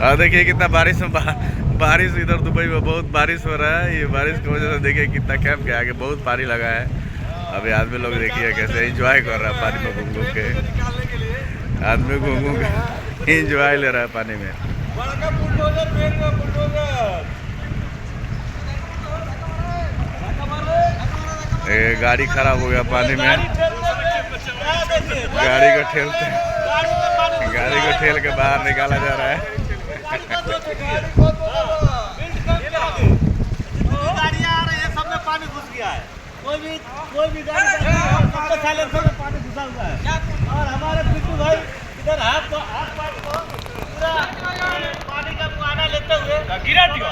और देखिए कितना बारिश में बारिश इधर दुबई में बहुत बारिश हो रहा है। ये बारिश की वजह से देखिए कितना कैंप के आगे बहुत पानी लगा है। अभी आदमी लोग देखिए कैसे एंजॉय कर रहा है पानी में घूम घूम के। आदमी घूम घूम के एंजॉय ले रहा है पानी में। ये गाड़ी खराब हो गया पानी में। गाड़ी को ठेल के बाहर निकाला जा रहा है। गाड़ियां आ रही है, सब में पानी घुस गया है। कोई भी गाड़ी सबके साइलेंसर में पानी घुसा हुआ है। और हमारे पिट्टू भाई इधर हाथ पानी को पूरा पानी का मुआयना लेते हुए गिरा दिया।